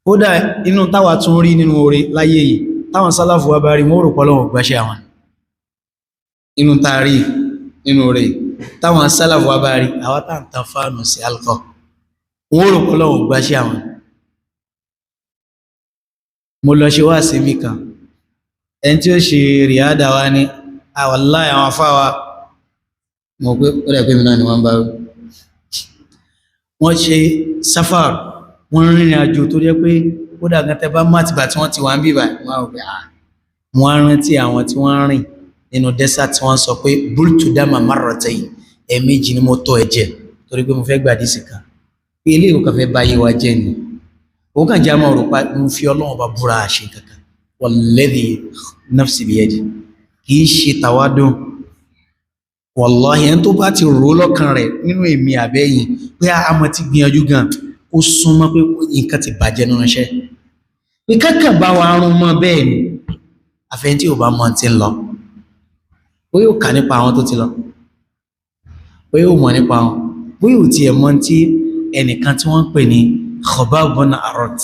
kódà inú táwa tún rí nínú oore láyé yìí táwọn sálàfù wa bá rí wọ́n rò pọ́lọ́wọ̀n gbáṣẹ́ àwọn inú taari nínú oore táwọn sálàfù wa bá rí àwọn tàǹtàn fánù sí alkọ wọ́n rò pọ́lọ́wọ̀n gbáṣẹ́ àwọn. mo lọ ṣe wá sí mi kan ẹni tí ó ṣe rìádà wa ní wallahi àwọn afáwa mọ̀ pé ó dẹ̀ pé mi náà ni wọ́n bá rí wọ́n ṣe sáfàr wọ́n rìnrìn àjò tó jẹ́ pé ó dàgbà tẹ́ bá mátìbà tí wọ́n ti wà ń bíbà wọ́n rántí àwọn tí wọ́n rìn nínú desert tí wọ́n sọ pé bultu dama marratayn ẹ̀ẹ̀mejì ni mo tọ́ ẹ̀jẹ̀ torí pé mo fẹ́ gbàdí sí kan pé ilé ìwò kan fẹ́ bá yé wa jẹ́ ni ó kàn jẹ́ àmọ́ rò pa mo fi Ọlọ́run bá búra àṣẹ kankan walladhi nafsi biyadi kì í ṣe tàwádùn wallahi ẹni tó bá ti rò lọ́kàn rẹ̀ nínú èmi àbẹ́yìn pé a mọ̀ ti gbìyànjú gan ó súnmọ́ pé nǹkan ti bàjẹ́ nínú iṣẹ́ pé kankan bá wa rún mọ́ bẹ́ẹ̀ ni àfẹ́yìn tí ò bá mọ̀ ti ń lọ ó yóò kà nípa àwọn tó ti lọ ó yóò mọ̀ nípa wọn ó yóò tiẹ̀ mọ̀ tí ẹnìkan tí wọ́n ń pè ní Khabbab bin Arat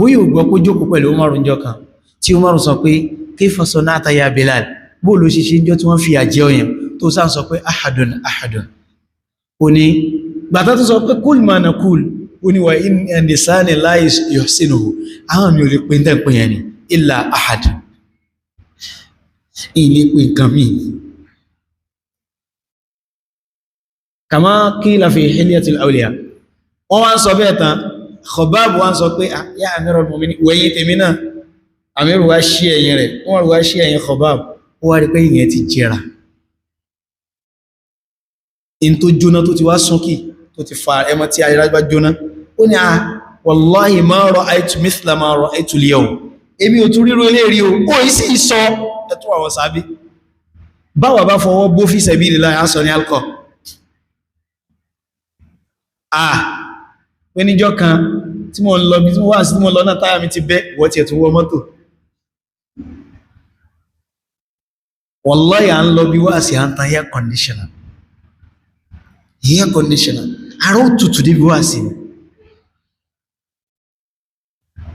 ó yóò gbọ́ pé jókòó pẹ̀lú Umaru njọ́ kan tí Umaru sọ pé kayfa sana'ta ya Bilal bó ló ṣe ṣe ń jọ tí wọ́n fi àjẹ́ ọyàn tó sáà sọ pé ahadun ahadun ó ní gbàtà tó sọ pé kúl ma na kúl ó ní wà in lisani la yuhsinuhu àwọn mi ò lè pè ń tẹ́pẹ̀ yẹn ni illa ahad ilé pè nǹkan mi kama qila fi hilyatil awliya wọ́n wá ń sọ bẹ́ẹ̀ tán Khabbab wá ń sọ pé ya amirul mu'minin wẹ̀yìn tèmi náà àmìrù wá ṣí ẹ̀yìn rẹ̀ wọ́n wá ṣí ẹ̀yìn Khabbab ó wá rí pé ìyẹn ti jẹrà in tó jóná tó ti wá súnkì tó ti fa ẹmọ tí ayé bá jóná ó ní wallahi ma ra'aytu mithla ma ra'aytu al-yawm èmi ò tún ríro ilé rí o ó isi ìsọ ẹ̀tún àwọn sábí báwà bá fọwọ́ bó fi sabilillah aṣọ ní alkọ pé níjọ́ kan tí mo ń lọ bí tí mo wá sí tí mo lọ náà táyà mi ti bẹ́ wọ́n ti ẹ̀tún wọ mọ́tò wallahi à ń lọ bí wá sí à ń tan air conditioner àrò tutù débi wá sí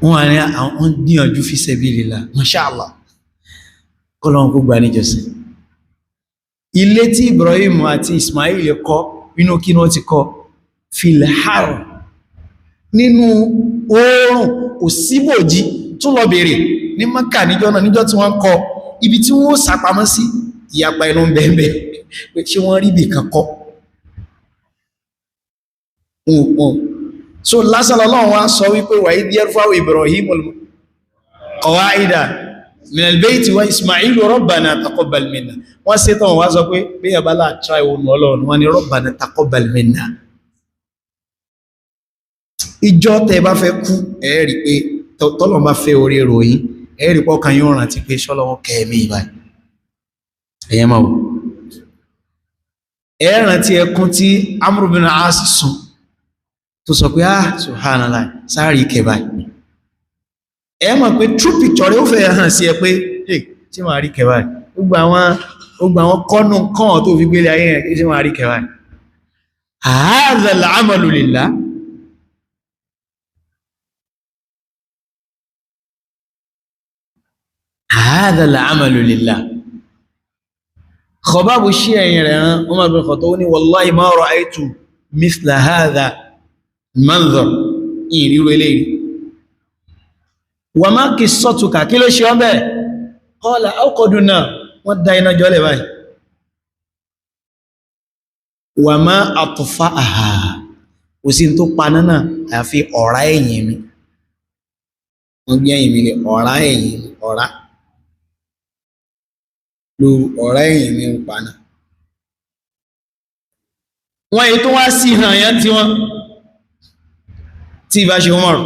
wọ́n àrí àwọn gbìyànjú fi sabilillah mashallah kọlọ́n kó gbà níjọsìn ilé tí Ibrahim àti Ismail kọ́ inú kí wọ́n ti kọ́ filhar nínú oòrùn kò síbòjí tún lọ bèèrè ní Mákà níjọ́ tí wọ́n kọ́ ibi tí wọ́n sàpamọ́ sí ìyapa inú bẹ̀ẹ̀bẹ̀ pé ṣé wọ́n rí bì kan kọ́ so lásán Ọlọ́run wá sọ wípé wa idh yarfa'u Ibrahimul qawa'ida min al-bayti wa Ismailu rabbana taqabbal minna wọ́n ṣe tán wá sọ pé bí ẹ̀bá láà try ohun Ọlọ́run wọ́n ni rabbana taqabbal minna ìjọ tẹ́ bá fẹ́ kú ẹ̀ẹ́rì pé tọ́lọ̀ bá fẹ́ orí ròyìn ẹ̀ẹ́rì pọ́kàn yóò rántí pé ṣọ́lọ́wọ́ kẹ́ẹ̀mí ìbáyìí ẹ̀yẹ́ máa wò ẹ̀ẹ́rántí ẹkún tí Amr bin As sùn tó sọ pé subhanallah sáàrí kẹbàáyìí ẹ mọ̀ pé true picture rẹ̀ ó fẹ́ hàn sí ẹ pé tí wọ́n rí kẹbàáyìí gbogbo àwọn kọ́nù kan tó fi gbélé ayé ẹ̀ tí wọ́n rí kẹbàáyìí hadha al-amalu lillah hadha al-amalu lillah Khabbab ṣí ẹ̀yìn rẹ̀ hàn Umar bin Khattab ní wallahi ma ra'aytu mithla hadha manzor ìrírò eléyìí wà má kì sọ́tùkà kí ló ṣe ọ́bẹ̀ qala awqadun nar wọ́n dá iná jọ́lẹ̀ báyìí wà má atfa'aha kò sí tó paná náà àfi ọ̀rá ẹ̀yìn mi wọ́n gbé ẹ̀yìn mi lè ọ̀rá ẹ̀yìn mi ọ̀rá ẹ̀yìn mi ń paná wọ́n yìí tó wá sí hàn yẹn tí wọ́n tí ìbá ṣe Umar